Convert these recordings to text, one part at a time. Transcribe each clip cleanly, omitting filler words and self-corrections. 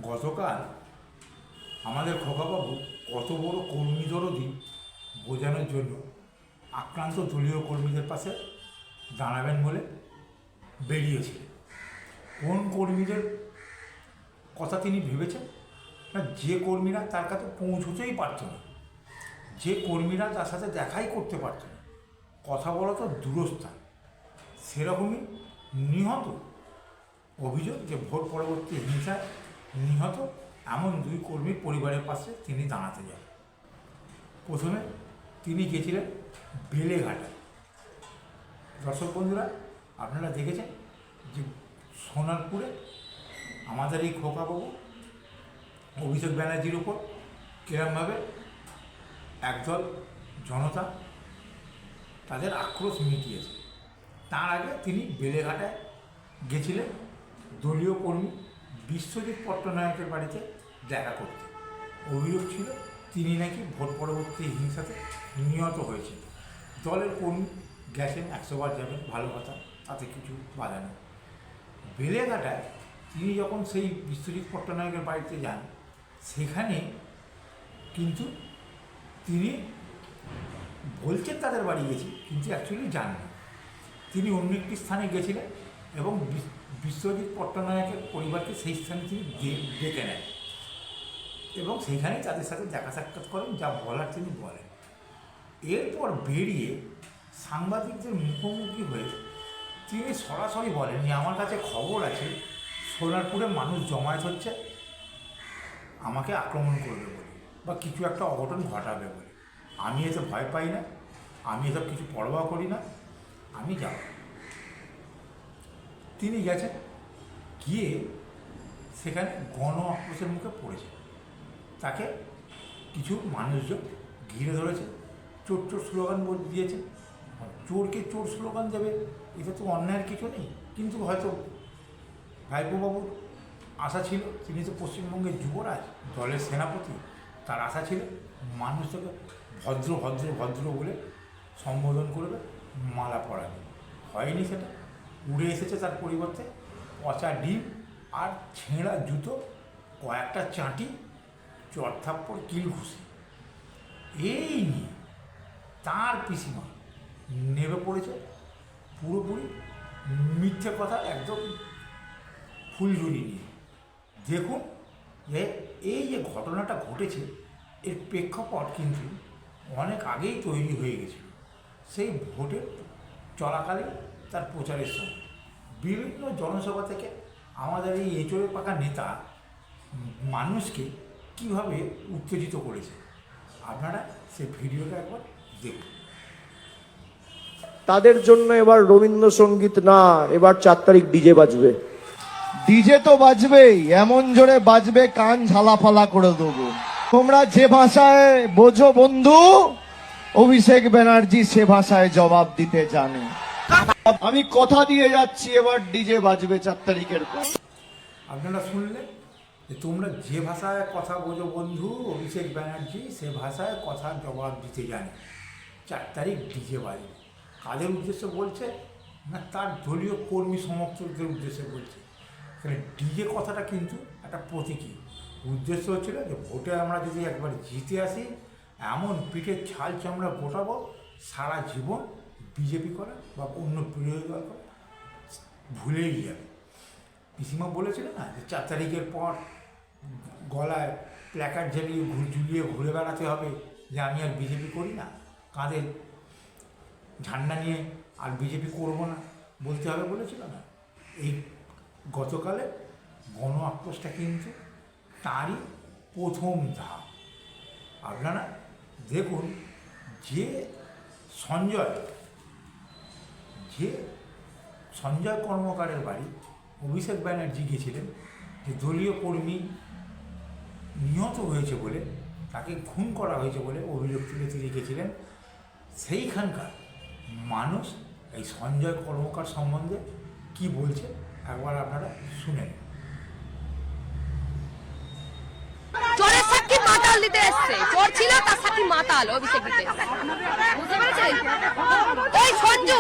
গতকাল আমাদের খোকাবাবু কত বড় কর্মী দরদি বোঝানোর জন্য আক্রান্ত দলীয় কর্মীদের পাশে দাঁড়াবেন বলে বেরিয়েছিলেন। কোন কর্মীদের কথা তিনি ভেবেছেন না? যে কর্মীরা তার কাছে পৌঁছতেই পারত না, যে কর্মীরা তার সাথে দেখাই করতে পারত না, কথা বলা তো দূরস্থান, সেরকমই নিহত অভিযোগ যে ভোট পরবর্তী হিংসায় নিহত এমন দুই কর্মীর পরিবারের পাশে তিনি দাঁড়াতে যান। প্রথমে তিনি গেছিলেন বেলেঘাটায়। দর্শক বন্ধুরা, আপনারা দেখেছেন যে সোনারপুরে আমাদের এই খোকাবাবু অভিষেক ব্যানার্জির উপর কিরমভাবে একদল জনতা তাদের আক্রোশ মিটিয়েছে। তার আগে তিনি বেলেঘাটায় গেছিলেন দলীয় কর্মী বিশ্বজিৎ পট্টনায়কের বাড়িতে দেখা করতে। অভিযোগ ছিল তিনি নাকি ভোট পরবর্তী হিংসাতে নিহত হয়েছেন। দলের কর্মী গেছেন, 100 বার যাবেন, ভালো কথা, তাতে কিছু বাধা নেই। বেলেঘাটায় তিনি যখন সেই বিশ্বজিৎ পট্টনায়কের বাড়িতে যান, সেখানে কিন্তু তিনি বলছেন তাদের বাড়ি গেছি, কিন্তু অ্যাকচুয়ালি যান না। তিনি অন্য একটি স্থানে গেছিলেন এবং বিশ্বজিৎ পট্টনায়কের পরিবারকে সেই স্থানে তিনি ডেকে নেন এবং সেইখানেই তাদের সাথে দেখা সাক্ষাৎ করেন, যা বলার তিনি বলেন। এরপর বেরিয়ে সাংবাদিকদের মুখোমুখি হয়ে তিনি সরাসরি বলেন যে আমার কাছে খবর আছে সোনারপুরে মানুষ জমায়েত হচ্ছে আমাকে আক্রমণ করবে বলে বা কিছু একটা অঘটন ঘটাবে বলে। আমি এসব ভয় পাই না, আমি এসব কিছু পরোয়া করি না, আমি যাব। তিনি গেছেন, গিয়ে সেখানে গণ আক্রোশের মুখে পড়েছে। তাকে কিছু মানুষজন ঘিরে ধরেছে, চোর চোর স্লোগান দিয়েছে। চোরকে চোর স্লোগান দেবে, এটা তো অন্যায়ের কিছু নেই, কিন্তু হয়তো ভাইপোবাবুর আশা ছিল, তিনি তো পশ্চিমবঙ্গের যুবরাজ, দলের সেনাপতি, তার আশা ছিল মানুষ তাকে ভদ্র ভদ্র ভদ্র বলে সম্বোধন করবে, মালা পরাবে। হয়নি সেটা, উড়ে এসেছে তার পরিবর্তে পচা ডিম আর ছেঁড়া জুতো, কয়েকটা চাঁটি, চড়থাপ্পড়, কিল ঘুষি। এই নিয়ে তার পিসিমা নেমে পড়েছে পুরোপুরি মিথ্যে কথা একদম ফুলঝুরি নিয়ে। দেখুন এই যে ঘটনাটা ঘটেছে, এর প্রেক্ষাপট কিন্তু অনেক আগেই তৈরি হয়ে গেছিল। সেই ভোটের চলাকালীন তার প্রচারের সময় বিভিন্ন জনসভা থেকে আমাদের এই এঁচড়ে পাকা নেতা মানুষকে কীভাবে উত্তেজিত করেছে, আপনারা সেই ভিডিওটা একবার দেখুন। তাদের জন্য এবার রবীন্দ্রসঙ্গীত না, এবার 4 তারিখ ডিজে বাজবে। ডিজে তো বাজবেই, এমন জোরে বাজবে কান ঝালাফালা করে দেবো। তোমরা যে ভাষায় বোঝো বন্ধু, অভিষেক ব্যানার্জি সে ভাষায় জবাব দিতে জানে। আমি কথা দিয়ে যাচ্ছি, এবার ডিজে বাজবে 4 তারিখের পর। আপনারা শুনলেন যে তোমরা যে ভাষায় কথা বোঝো বন্ধু, অভিষেক ব্যানার্জি সে ভাষায় কথার জবাব দিতে জানে। 4 তারিখ ডিজে বাজবে। কাদের উদ্দেশ্যে বলছে না? তার দলীয় কর্মী সমর্থকদের উদ্দেশ্যে বলছে। এখানে ডিজে কথাটা কিন্তু একটা প্রতীকী উদ্দেশ্য হচ্ছিল যে ভোটে আমরা যদি একবার জিতে আসি, এমন পিঠের ছাল চামড়া গোটাবো, সারা জীবন বিজেপি করা বা অন্য বিরোধী দল করা ভুলেই যাবে। পিসিমা বলেছিল না যে 4 তারিখের পর গলায় প্ল্যাকার্ড ঝুলিয়ে ঘুরে বেড়াতে হবে যে আমি আর বিজেপি করি না, কাঁধে ঝান্ডা নিয়ে আর বিজেপি করবো না বলতে হবে বলেছিল না। এই গতকালে গণ আক্রোশটা কিন্তু তারই প্রথম ধাপ। আপনারা দেখুন যে সঞ্জয় কর্মকারের বাড়ি অভিষেক ব্যানার্জি গিয়েছিলেন, যে দলীয় কর্মী নিহত হয়েছে বলে, তাকে খুন করা হয়েছে বলে অভিযোগ তুলে তিনি গেছিলেন। সেইখানকার মানুষ এই সঞ্জয় কর্মকার সম্বন্ধে কি বলছে একবার আপনারা শুনেন। চোরের সাক্ষী মাতাল দিতে এসছে, চোর ছিল তার সাক্ষী মাতাল অভিষেক দিতে। বুঝতে পেরেছেন? এই সঞ্জু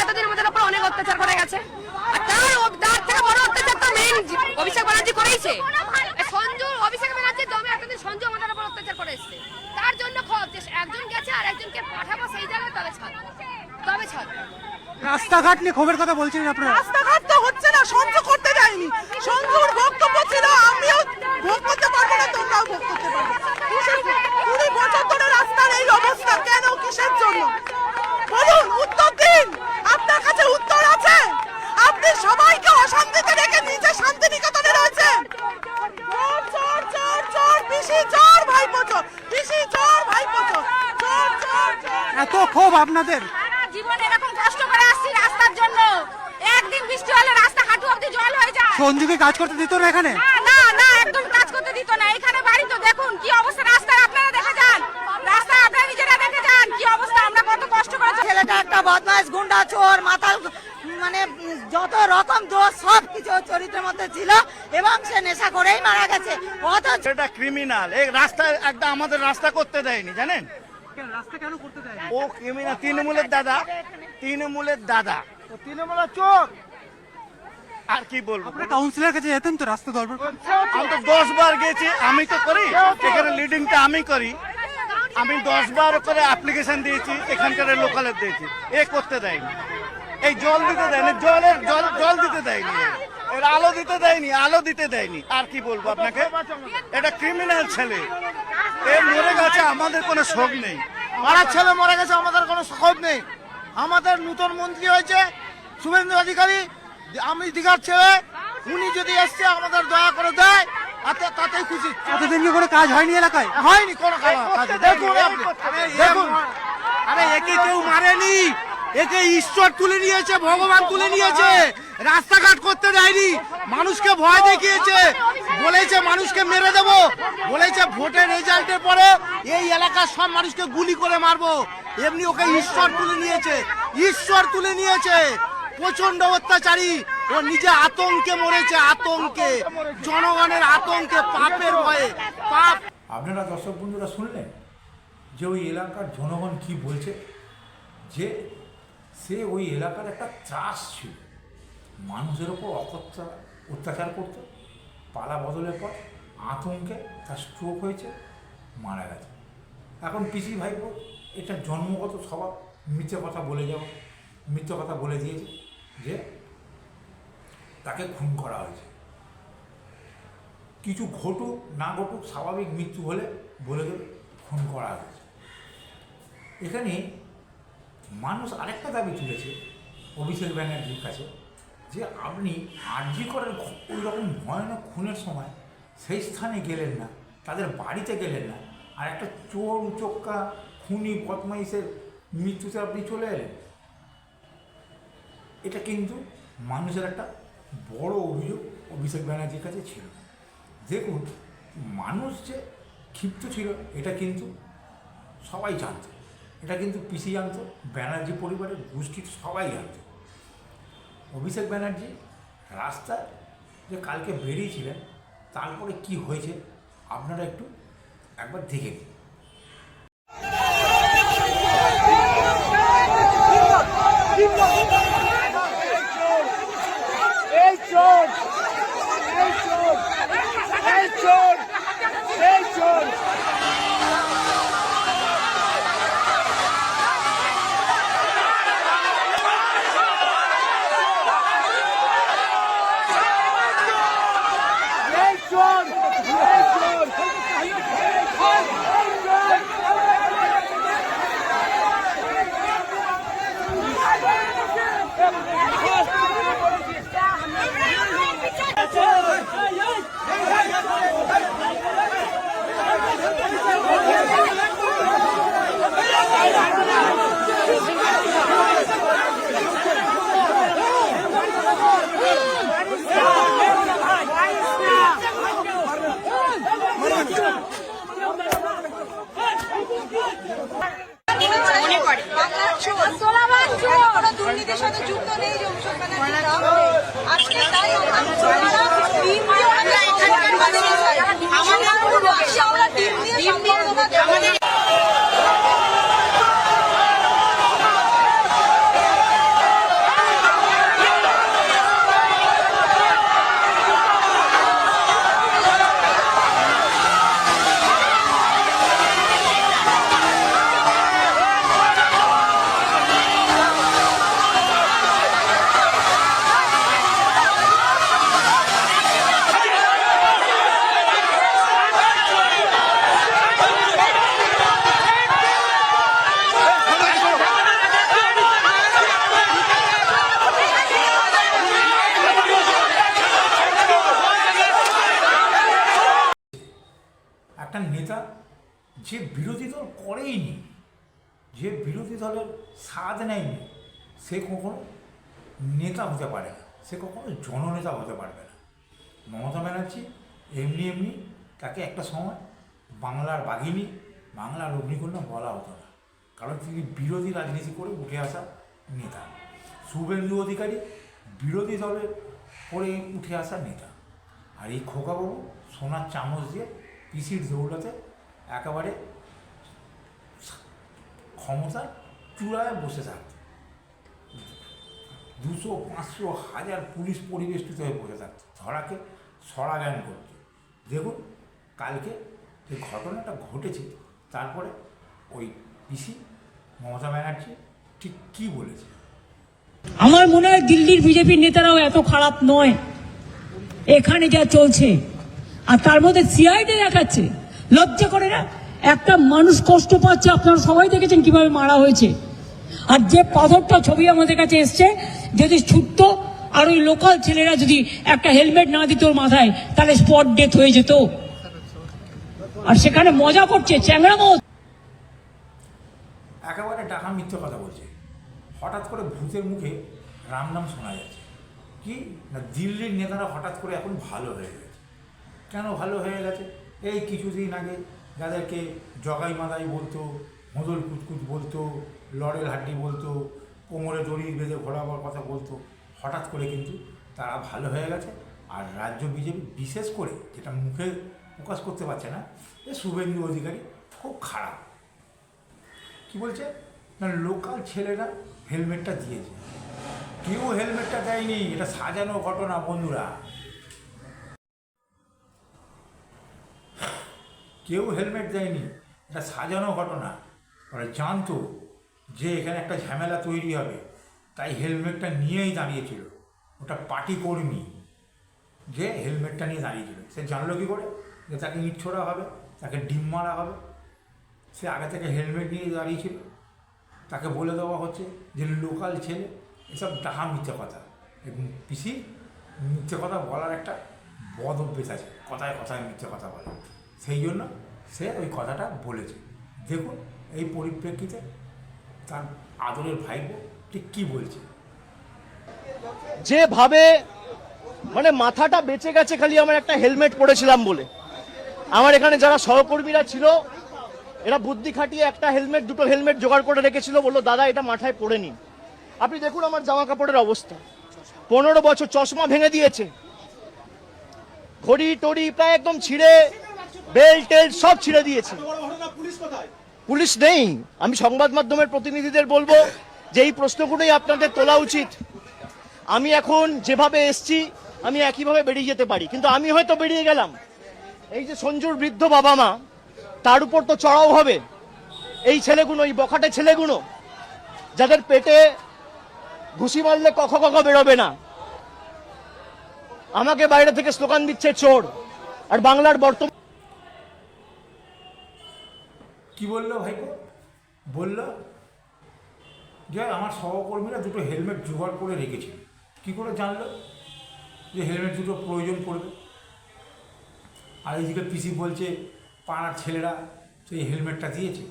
এতদিনের মধ্যে উপর অনেক অত্যাচার করে গেছে, আর তার থেকে বড় অত্যাচার তো মেইন অভিষেক ব্যানার্জি করেইছে। রাস্তাঘাট নিয়ে ক্ষোভের কথা বলছিলেন আপনারা। রাস্তাঘাট তো হচ্ছে না, সহ্য করতে দেয়নি। সঞ্জুর বক্তব্য ছিল আমিও ভোগ করতে পারবো না, তোমরাও ভোগ করতে পারবে। 20 বছর ধরে রাস্তার এই অবস্থা কেন, কিসের জন্য বলুন, উত্তর দিন। আপনার কাছে উত্তর আছে? আপনি সবাইকে অশান্তিতে রেখে নিচে শান্তিনিকেতনে রয়েছেন। চোর চোর চোর চোর, পিসি চোর, ভাইপো চোর, পিসি চোর, ভাইপো চোর, চোর চোর চোর। এত ক্ষোভ আপনাদের? জীবনে এরকম কষ্ট করে আসছি রাস্তার জন্য, একদিন বৃষ্টি হলে রাস্তা হাঁটু অবধি জল হয়ে যায়। সঞ্জুকে কাজ করতে দিত না এখানে? না না, একদম কাজ করতে দিত না। এখানে বাড়ি তো দেখুন কি অবস্থা রাস্তার, আপনারা দেখে যান। রাস্তা আপনারা নিজেরা দেখে যান কি অবস্থা, আমরা কত কষ্ট করে। ছেলেটা একটা বদমাইশ, গুন্ডা, চোর, মাতাল, মানে যত রকম দোষ সব কিছু চরিত্রের মধ্যে ছিল এবং সে নেশা করেই মারা গেছে। অথচ এটা ক্রিমিনাল। এই রাস্তায় একটা আমাদের রাস্তা করতে দেয়নি, জানেন? রাস্তা কেন করতে দেয়? ও ক্রিমিনাল, তৃণমূলের দাদা, তৃণমূলের দাদা। তৃণমূলের চোর। আর কি বলবো? আপনারা কাউন্সিলর কাছে যেতেন তো রাস্তা দরবার? আমি তো 10 বার গেছি, আমি তো করি এখানে, লিডিংটা আমি করি। আমি 10 বার করে অ্যাপ্লিকেশন দিয়েছি, এখানকার লোকালের দিয়েছি, এ করতে দেয়নি। এই জল দিতে দেয়নি, জল দিতে দেয়নি, এর আলো দিতে দেয়নি, আলো দিতে দেয়নি। আর কি বলবো আপনাকে? এটা ক্রিমিনাল ছেলে, এ মরে গেছে, আমাদের কোনো শোক নেই। পাড়ার ছেলে মরে গেছে, আমাদের কোনো ক্ষোভ নেই। আমাদের নতুন মন্ত্রী হয়েছে শুভেন্দু অধিকারী, আমি দিঘার ছেলে, উনি যদি এসছে আমাদের দয়া করে দেয় তাতেই খুশি। এতদিন কি কোনো কাজ হয়নি এলাকায়? হয়নি কোনো কাজ। দেখুন আপনি, দেখুন, আরে একে কেউ মারেনি, একে ঈশ্বর তুলে নিয়েছে, ভগবান তুলে নিয়েছে। রাস্তাঘাট করতে দেয়নি, মানুষকে ভয় দেখিয়েছে, বলেছে মানুষকে মেরে দেবো, বলেছে ভোটের রেজাল্টের পরে এই এলাকার সব মানুষকে গুলি করে মারবো। এমনি ওকে ঈশ্বর তুলে নিয়েছে, ঈশ্বর তুলে নিয়েছে। প্রচন্ড অত্যাচারী, ও নিজে আতঙ্কে মরেছে, আতঙ্কে, জনগণের আতঙ্কে, পাপের ভয়ে। পাপ। আপনারা দর্শক বন্ধুরা শুনলেন যে ওই এলাকার জনগণ কি বলছে, যে সে ওই এলাকার একটা ত্রাস ছিল, মানুষের ওপর অত্যাচার করত, পালা বদলের পর আতঙ্কে তার স্ট্রোক হয়েছে, মারা গেছে। এখন পিসি ভাইপো এটা জন্মগত স্বভাব, মিথ্যে কথা বলে যাওয়া, মিথ্যে কথা বলে দিয়েছে যে তাকে খুন করা হয়েছে। কিছু ঘটুক না ঘটুক, স্বাভাবিক মৃত্যু হলে বলে দেবে খুন করা হয়েছে। এখানে মানুষ আরেকটা দাবি তুলেছে অভিষেক ব্যানার্জির কাছে, যে আপনি আরজি করেন ওই রকম ভয়ানক খুনের সময় সেই স্থানে গেলেন না, তাদের বাড়িতে গেলেন না, আর একটা চোর উচক্কা খুনি বদমাইশের মৃত্যুতে আপনি চলে এলেন। এটা কিন্তু মানুষের একটা বড় অভিযোগ অভিষেক ব্যানার্জির কাছে ছিল। দেখুন, মানুষ যে ক্ষিপ্ত ছিল এটা কিন্তু সবাই জানত, এটা কিন্তু পিসি জানত, ব্যানার্জি পরিবারের গোষ্ঠীর সবাই জানত। অভিষেক ব্যানার্জি রাস্তায় যে কালকে বেরিয়েছিলেন, তারপরে কি হয়েছে আপনারা একটু একবার দেখে নিন। মনে পড়ে কোনো দুর্নীতির সাথে যুক্ত নেই যে অভিষেক ব্যানার্জি আজকে তাই আমরা এখানকার মানুষ আমরা টিম নিয়ে আমাদের যে বিরোধী দল করেইনি, যে বিরোধী দলের স্বাদ নেয়নি, সে কখনো নেতা হতে পারে না, সে কখনো জননেতা হতে পারবে না। মমতা ব্যানার্জি এমনি এমনি তাকে একটা সময় বাংলার বাঘিনী, বাংলার অগ্নিকন্যা বলা হতো না, কারণ তিনি বিরোধী রাজনীতি করে উঠে আসা নেতা। শুভেন্দু অধিকারী বিরোধী দলের করে উঠে আসা নেতা। আর এই খোকাবাবু সোনার চামচ দিয়ে পিসির দৌলতে একেবারে ক্ষমতার চূড়ায় বসে থাকত, 200, 500, 1000 পুলিশ পরিবেষ্টিত হয়ে বসে থাকত, ধরাকে সরা জ্ঞান করত। দেখুন কালকে যে ঘটনাটা ঘটেছে, তারপরে ওই পিসি মমতা ব্যানার্জি ঠিক কী বলেছে। আমার মনে হয় দিল্লির বিজেপির নেতারাও এত খারাপ নয়, এখানে যা চলছে। আর তার মধ্যে সিআইডি দেখাচ্ছে, লজ্জা করে না? একটা মানুষ কষ্ট পাচ্ছে, আপনারা সবাই দেখেছেন কিভাবে মারা হয়েছে। আর যে পাথরটা ছবি আমাদের কাছে এসছে, যদি ছুটতো আর ওই লোকাল ছেলেরা যদি একটা হেলমেট না দিত ওর মাথায়, তাহলে স্পট ডেথ হয়ে যেত। আর সেখানে মজা করছে, চ্যাংড়ামো। একেবারে ডাকা মিথ্যে কথা বলছে। হঠাৎ করে ভূতের মুখে রাম নাম শোনা যাচ্ছে। কি না, দিল্লির নেতারা হঠাৎ করে এখন ভালো হয়ে গেছে। কেন ভালো হয়ে গেছে? এই কিছুদিন আগে যাদেরকে জগাই মাদাই বলতো, মোদল কুতকুত বলতো, লড়েল হাড্ডি বলতো, কোমরে দড়ি বেঁধে ঘোরাবার কথা বলতো, হঠাৎ করে কিন্তু তারা ভালো হয়ে গেছে। আর রাজ্য বিজেপি বিশেষ করে যেটা মুখে প্রকাশ করতে পারছে না, যে শুভেন্দু অধিকারী খুব খারাপ। কি বলছে না, লোকাল ছেলেরা হেলমেটটা দিয়েছে, কেউ হেলমেটটা দেয়নি, এটা সাজানো ঘটনা বন্ধুরা। কেউ হেলমেট দেয়নি, এটা সাজানো ঘটনা। ওরা জানতো যে এখানে একটা ঝামেলা তৈরি হবে, তাই হেলমেটটা নিয়েই দাঁড়িয়েছিল। ওটা পার্টি কর্মী যে হেলমেটটা নিয়ে দাঁড়িয়েছিল, সে জানলো কী করে যে তাকে ইট ছোড়া হবে, তাকে ডিম মারা হবে? সে আগে থেকে হেলমেট নিয়ে দাঁড়িয়েছিল। তাকে বলে দেওয়া হচ্ছে যে লোকাল ছেলে, এসব ডাহা মিথ্যে কথা। এবং পিসি মিথ্যে কথা বলার একটা বদ অভ্যেস আছে, কথায় কথায় মিথ্যে কথা বলে, সেই জন্য সে ওই কথাটা বলেছে। দেখুন এই পরিপ্রেক্ষিতে তার আদরের ভাইপো ঠিক কী বলছে। যেভাবে মানে মাথাটা বেঁচে গেছে খালি আমার একটা হেলমেট পরেছিলাম বলে। আমার এখানে যারা সহকর্মীরা ছিল, এরা বুদ্ধি খাটিয়ে একটা হেলমেট, দুটো হেলমেট জোগাড় করে রেখেছিল, বললো দাদা এটা মাথায় পরে নিন। আপনি দেখুন আমার জামা কাপড়ের অবস্থা, 15 বছর চশমা ভেঙে দিয়েছে, ঘড়ি টড়ি প্রায় একদম ছিঁড়ে, বেল্ট টেল্ট সব ছিঁড়ে দিয়েছে। পুলিশ নেই। আমি সংবাদ মাধ্যমের প্রতিনিধিদের বলবো যে এই প্রশ্নগুলোই আপনাদের তোলা উচিত। আমি এখন যেভাবে এসছি আমি একইভাবে বেরিয়ে যেতে পারি, কিন্তু আমি হয়তো বেরিয়ে গেলাম, এই যে সঞ্জুর বৃদ্ধ বাবা মা, তার উপর তো চড়াও হবে এই ছেলেগুলো, এই বখাটে ছেলেগুলো, যাদের পেটে ঘুষি মারলে কখ কখ বেরোবে না। আমাকে বাইরে থেকে স্লোগান দিচ্ছে চোর। আর বাংলার বর্তমান কি বললো ভাইপো? বললো যে আমার সহকর্মীরা দুটো হেলমেট জোগাড় করে রেখেছিল। কী করে জানলো যে হেলমেট দুটো প্রয়োজন পড়বে? আর এইদিকে পিসি বলছে পাড়ার ছেলেরা সেই হেলমেটটা দিয়েছে।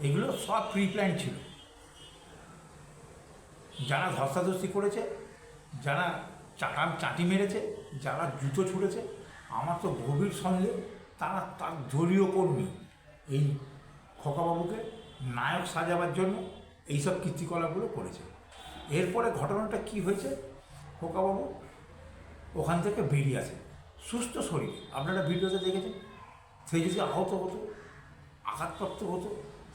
এগুলো সব প্রি প্ল্যান ছিল। যারা ধস্তাধস্তি করেছে, যারা চাটি মেরেছে, যারা জুতো ছুঁড়েছে, আমার তো গভীর সন্দেহ তারা তার দলীয় কর্মী এই খোকাবাবুকে নায়ক সাজাবার জন্য এইসব কীর্তিকলাপগুলো করেছে। এরপরে ঘটনাটা কি হয়েছে, খোকাবাবু ওখান থেকে বেরিয়ে আসে সুস্থ শরীরে। আপনারা ভিডিওতে দেখেছেন, সেই যদি আহত হতো, আঘাতপ্রাপ্ত হতো,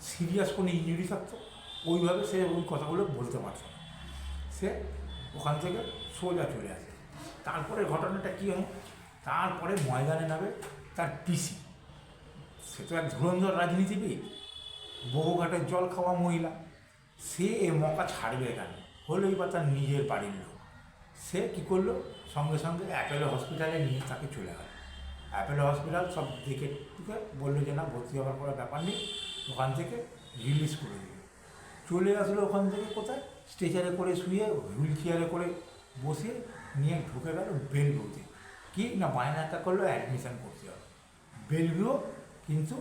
সিরিয়াস কোনো ইঞ্জুরি থাকতো, ওইভাবে সে ওই কথাগুলো বলতে পারত না। সে ওখান থেকে সোজা চলে আসে। তারপরে ঘটনাটা কী হয়, তারপরে ময়দানে নামে তার পিসি। সে তো এক ধুরন্ধর রাজনীতিবিদ, বহুঘাটের জল খাওয়া মহিলা। সে এ মৌকা ছাড়বে কেন? হলেই বা তার নিজের বাড়ির লোক। সে কী করলো, সঙ্গে সঙ্গে অ্যাপেলো হসপিটালে নিয়ে তাকে চলে গেল। অ্যাপেলো হসপিটাল সব দেখে বললো যে না, ভর্তি হওয়ার কোনো ব্যাপার নেই, ওখান থেকে রিলিজ করে দিল। চলে আসলো ওখান থেকে কোথায়, স্ট্রেচারে করে শুয়ে, হুইল চেয়ারে করে বসিয়ে নিয়ে ঢুকে গেল বেলভিউতে। কি না, বায়নাটা করলো অ্যাডমিশন করতে হবে। বেলভিউ কিন্তু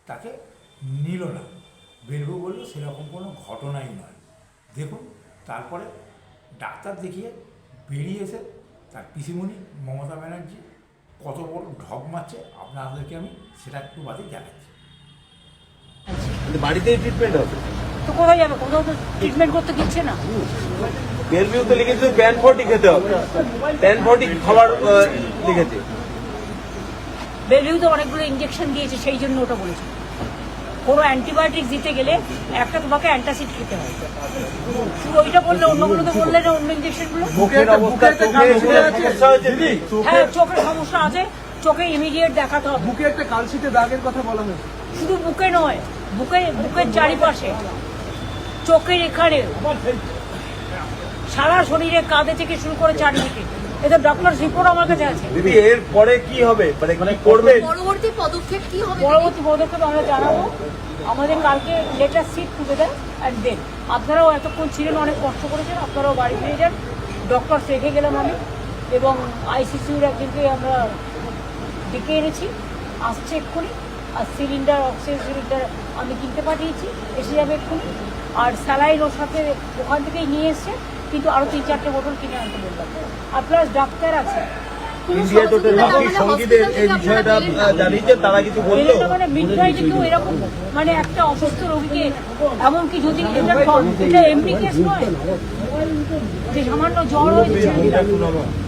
তাকে নিল না। বেলবু বলল সেরকম কোনো ঘটনাই নয়। দেখুন তারপরে ডাক্তার দেখিয়ে বেরিয়ে এসে তার পিসিমণি মমতা ব্যানার্জি কত বড় ঢপ মারছে আপনাদেরকে আমি সেটা একটু বাদে দেখাচ্ছি। বাড়িতেই ট্রিটমেন্ট হবে। তো কোথায় যাবে? কোথাও তো ট্রিটমেন্ট করতে দিচ্ছে না। বেলভিউ তো লিখেছে প্যান 40 খেতে হবে, প্যান 40 খাবার লিখেছে। বেলভিউ তো অনেকগুলো ইঞ্জেকশন দিয়েছে, সেই জন্য ওটা বলেছে। কোনো অ্যান্টিবায়োটিক দিতে গেলে একটা তোমাকে অ্যান্টাসিড খেতে হয়। শুধু ওইটা বললে, অন্যগুলো তো বললে না, অন্য ইঞ্জেকশনগুলো। মুখের অবস্থা, চোখে সমস্যা হয়েছে দিদি। হ্যাঁ, চোখের সমস্যা আছে, চোখে ইমিডিয়েট দেখাতে হবে। বুকে একটা কালশিটে দাগের কথা বলা হয়েছে। শুধু বুকে নয়, বুকের চারিপাশে, চোখের এখানে, সারা শরীরে, কাঁধে থেকে শুরু করে চারিদিকে। এটা ডক্টর রিপোর্ট আমার কাছে আছে। দিদি এর পরে কি হবে, মানে কি করবে? পরবর্তী পদক্ষেপ কি হবে? পরবর্তী পদক্ষেপ আমরা জানাবো। আমাদের কালকে later sit together and then. আপনারাও এতক্ষণ ছিলেন, অনেক কষ্ট করেছেন, আপনারাও বাড়ি ফিরে যান। ডক্টর রেখে গেলাম আমি, এবং আইসিসিউর একজনকে আমরা ডেকে এনেছি, আসছে এক্ষুনি। আর সিলিন্ডার, অক্সিজেন সিলিন্ডার আমি কিনতে পাঠিয়েছি, এসে যাবে এক্ষুনি। আর স্যালাইন ওর সাথে ওখান থেকেই নিয়ে এসছে, কিন্তু আরও 3-4টে বোতল কিনে আনতে বললাম। আর প্লাস ডাক্তার আছে। ইন্ডিয়া জোটের বাকি সঙ্গীদের এই বিষয়টা জানিয়েছে, তারা কিছু বললো? এটা মানে মিডনাইটে কেউ এরকম, মানে একটা অসুস্থ রোগীকে, এমনকি যদি এটা এমনি কেস নয় যে সামান্য জ্বর হয়েছে,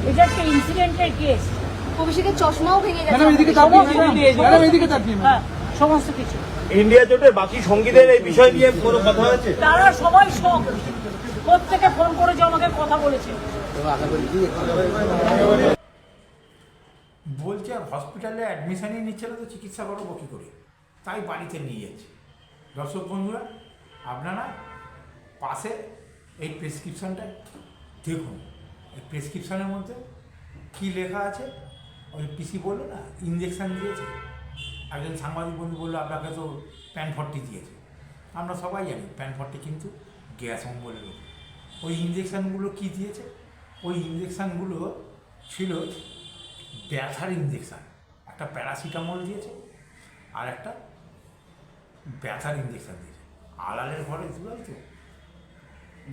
এটা একটা ইনসিডেন্টের কেস। অভিষেকের চশমাও ভেঙে গেছে। হ্যাঁ, সমস্ত কিছু। ইন্ডিয়া জোটের বাকি সঙ্গীদের এই বিষয় নিয়ে কোনো কথা হয়েছে? তারা সবাই শখ, প্রত্যেকে ফোন করে যে আমাকে কথা বলেছে। বলছে আর হসপিটালে অ্যাডমিশনই নিচ্ছে না, তো চিকিৎসা করবো কী করে, তাই বাড়িতে নিয়ে যাচ্ছে। দর্শক বন্ধুরা, আপনারা পাশে এই প্রেসক্রিপশানটা দেখুন। এই প্রেসক্রিপশানের মধ্যে কী লেখা আছে। ওই পিসি বললো না ইঞ্জেকশান দিয়েছে, একজন সাংবাদিক বন্ধু বললো আপনাকে তো প্যান 40 দিয়েছে। আমরা সবাই জানি প্যান 40 কিন্তু গ্যাস অম্বলের রোগ। ওই ইঞ্জেকশানগুলো কী দিয়েছে? ওই ইঞ্জেকশানগুলো ছিল ব্যথার ইঞ্জেকশান। একটা প্যারাসিটামল দিয়েছে আর একটা ব্যথার ইঞ্জেকশান দিয়েছে। আড়ালের ঘরে দুলাই তো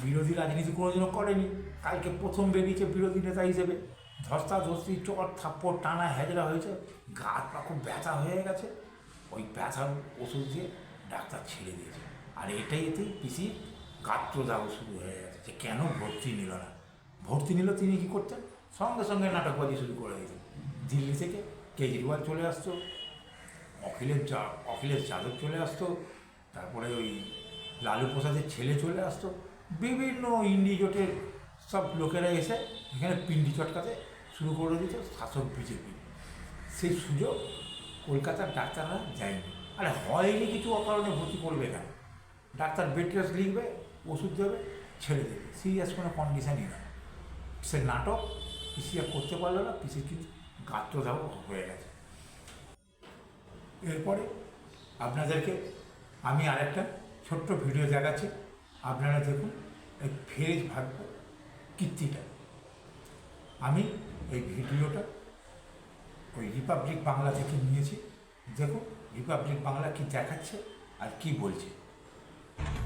বিরোধী রাজনীতি কোনোদিনও করেনি, কালকে প্রথম বেরিয়েছে বিরোধী নেতা হিসেবে। ধস্তাধস্তি, চট থাপ্পড়, টানা হেজড়া হয়েছে, গা পা খুব ব্যথা হয়ে গেছে। ওই ব্যথার ওষুধ দিয়ে ডাক্তার ছেড়ে দিয়েছে। আর এতেই পিসি গাত্রদাহ শুরু হয়ে গেছে যে কেন ভর্তি নিল না। ভর্তি নিল, তিনি কী করতেন, সঙ্গে সঙ্গে নাটকবাজি শুরু করে দিতেন। দিল্লি থেকে কেজরিওয়াল চলে আসতো, অখিলেশ যাদব চলে আসতো, তারপরে ওই লালু প্রসাদের ছেলে চলে আসতো, বিভিন্ন ইন্ডি জোটের সব লোকেরা এসে এখানে পিন্ডি চটকাতে শুরু করে দিত শাসক বিজেপি। সেই সুযোগ কলকাতার ডাক্তাররা যায়নি। আরে হয়নি কিছু, অকারণে ভর্তি করবে কেন? ডাক্তার বেড রেস্ট লিখবে, ওষুধ দেবে, ছেড়ে দেবে, সিরিয়াস কোনো কন্ডিশানই না। সে নাটক পিসি আর করতে পারলো না, পিসির কিন্তু গাত্রদাহ হয়ে গেছে। এরপরে আপনাদেরকে আমি আরেকটা ছোট্ট ভিডিও দেখাচ্ছি, আপনারা দেখুন। এই ফেজ ভাগ্য কীর্তিটা, আমি এই ভিডিওটা ওই রিপাবলিক বাংলা থেকে নিয়েছি। দেখুন রিপাবলিক বাংলা কি দেখাচ্ছে আর কি বলছে।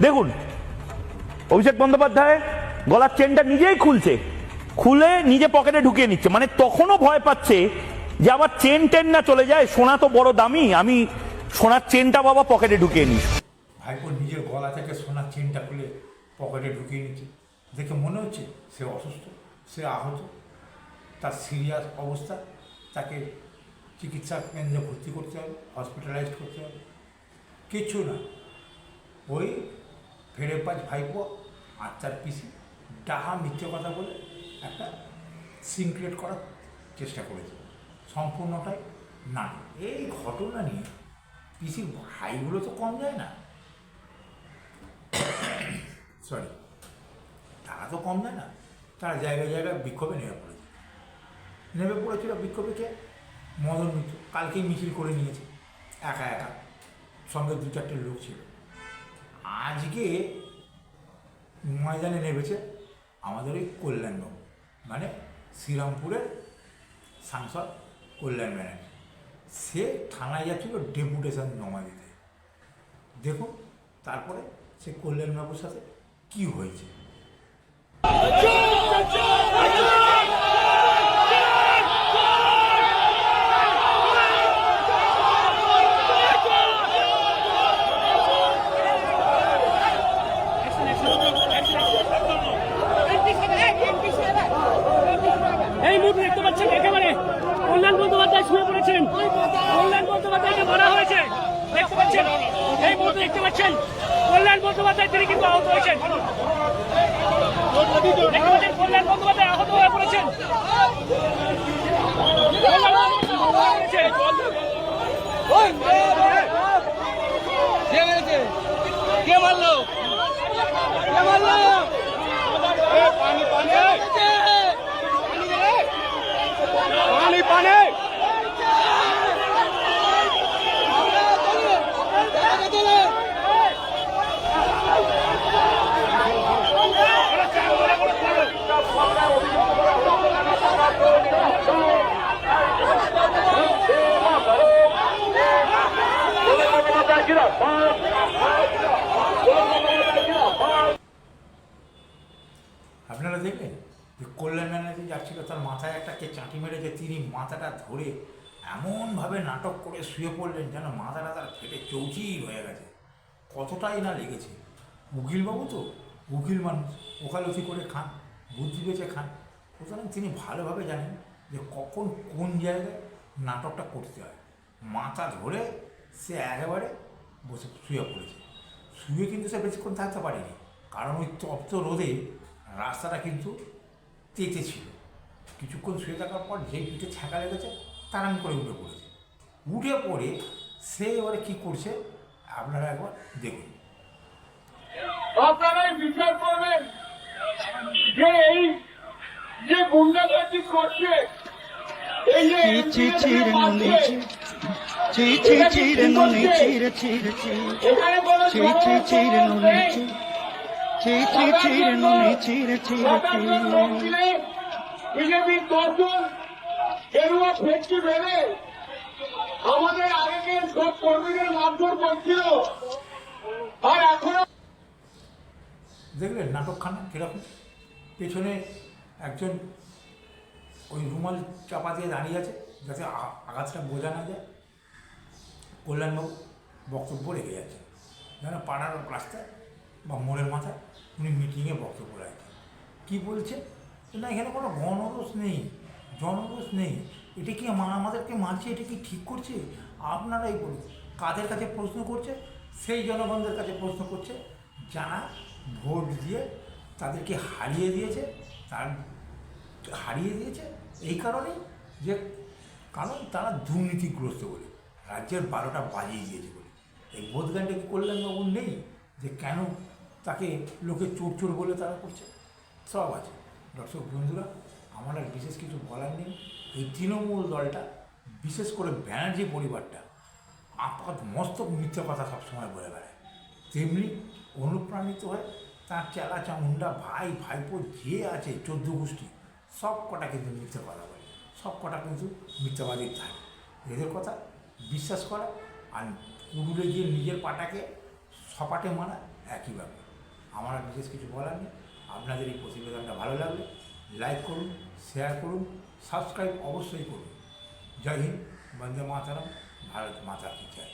দেখুন, অভিষেক বন্দ্যোপাধ্যায় গলার চেনটা নিজেই খুলে নিজে পকেটে ঢুকিয়ে নিচ্ছে। মানে তখনও ভয় পাচ্ছে যে আবার চেন না চলে যায়, সোনা তো বড় দামি, আমি সোনার চেনটা বাবা পকেটে ঢুকিয়ে নিই। ভাইপো নিজের গলা থেকে সোনার চেনটা খুলে পকেটে ঢুকিয়ে নিচ্ছে। দেখে মনে হচ্ছে সে অসুস্থ, সে আহত, তার সিরিয়াস অবস্থা, তাকে চিকিৎসা কেন্দ্রে ভর্তি করতে হবে, হসপিটালাইজড করতে হবে। কিচ্ছু না, ওই ফেরেবাজ ভাইপো আর তার পিসি ডাহা মিথ্যে কথা বলে একটা সিন ক্রিয়েট করার চেষ্টা করেছে। সম্পূর্ণটাই না। এই ঘটনা নিয়ে পিসির ভাইগুলো তো কম যায় না, সরি, তারা তো কম যায় না, তারা জায়গায় জায়গায় বিক্ষোভে নেমে পড়েছিল। বিক্ষোভেকে মদন মিত্র কালকেই মিছিল করে নিয়েছে একা, সঙ্গে 2-4টে লোক ছিল। আজকে ময়দানে নেমেছে আমাদের ওই কল্যাণবাবু, মানে শ্রীরামপুরের সাংসদ কল্যাণ ব্যানার্জি। সে থানায় যাচ্ছিল ডেপুটেশন জমা দিতে। দেখুন তারপরে সে কল্যাণবাবুর সাথে কি হয়েছে। এই মুহূর্তে দেখতে পাচ্ছেন একেবারে কল্যাণ বন্দ্যোপাধ্যায় শুয়ে পড়েছেন, কল্যাণ বন্দ্যোপাধ্যায়কে মারা হয়েছে দেখতে পাচ্ছেন, এই মুহূর্তে দেখতে পাচ্ছেন কল্যাণ বন্দ্যোপাধ্যায় তিনি কিন্তু আহত হয়েছেন, দেখতে পাচ্ছেন কল্যাণ বন্দ্যোপাধ্যায় আহত হয়ে পড়েছেন। কে মারলো? কে মারলো? পানি পানি পানি পানি আপনারা দেখলেন যে কল্যাণ ব্যানার্জি যাচ্ছিল, তার মাথায় একটা কে চাঁটি মেরেছে, তিনি মাথাটা ধরে এমনভাবে নাটক করে শুয়ে পড়লেন যেন মাথাটা তার ফেটে চৌচির হয়ে গেছে। কতটাই না লেগেছে। উকিলবাবু তো উকিল মানুষ, ওকালতি করে খান, বুদ্ধি বেঁচে খান, সুতরাং তিনি ভালোভাবে জানেন যে কখন কোন জায়গায় নাটকটা করতে হয়। মাথা ধরে সে একেবারে বসে শুয়ে পড়েছে। শুয়ে কিন্তু সে বেশিক্ষণ থাকতে পারেনি, কারণ ওই তপ্ত রোদে রাস্তাটা কিন্তু তেতে ছিল। কিছুক্ষণ শুয়ে থাকার পর যেই পিঠে ছ্যাঁকা লেগেছে তাড়ান করে উঠে পড়েছে। উঠে পড়ে সে এবারে কী করছে আপনারা একবার দেখুন। আপনারাই বিচার করবেন যে এই যে গুন্ডাগার্দি করছে, এই যে এখানে বিজেপির দর্শন গেরুয়া ফেটকি ভেবে আমাদের আগের সব কর্মীদের মারধর করছিল, আর এখনো দেখলেন নাটকখানা কীরকম। পেছনে একজন ওই রুমাল চাপা দিয়ে দাঁড়িয়ে আছে যাতে আঘাতটা বোঝা না যায়। কল্যাণবাবু বক্তব্য রেখে যাচ্ছেন যেন পাড়ার রাস্তায় বা মোড়ের মাথায় উনি মিটিংয়ে বক্তব্য রাখছেন। কী বলছেন না এখানে কোনো গণরোষ নেই, জনরোষ নেই, এটা কি আমাদেরকে মারছে, এটা কি ঠিক করছে? আপনারাই বলুন। কাদের কাছে প্রশ্ন করছে? সেই জনগণদের কাছে প্রশ্ন করছে যারা ভোট দিয়ে তাদেরকে হারিয়ে দিয়েছে এই কারণেই যে কারণ তারা দুর্নীতিগ্রস্ত বলে, রাজ্যের 12টা বাজিয়ে দিয়েছে বলে। এই বোধজ্ঞানটা কি কল্যাণবাবু নেই যে কেন তাকে লোকে চোর চোর বলে তারা করছে? সব আছে। দর্শক বন্ধুরা, আমার আর বিশেষ কিছু বলার নেই। এই তৃণমূল দলটা, বিশেষ করে ব্যানার্জি পরিবারটা আপাত মস্তক মিথ্যে কথা সবসময় বলে বেড়ায়, তেমনি অনুপ্রাণিত হয় তার চেলা চামুন্ডা ভাই ভাইপো যে আছে 14 গোষ্ঠী সব কটা কিন্তু মিথ্যে কথা বলে, সব কটা কিন্তু মিথ্যাবাদীর থাকে। এদের কথা বিশ্বাস করা আর কুড়ুলে গিয়ে নিজের পাটাকে সপাটে মারা একই ব্যাপার। আমার আর বিশেষ কিছু বলার নেই। আপনাদের এই প্রতিবেদনটা ভালো লাগলে লাইক করুন, শেয়ার করুন, সাবস্ক্রাইব অবশ্যই করুন। জয় হিন্দ, বন্দে মাতরম, ভারত মাতা কি জয়।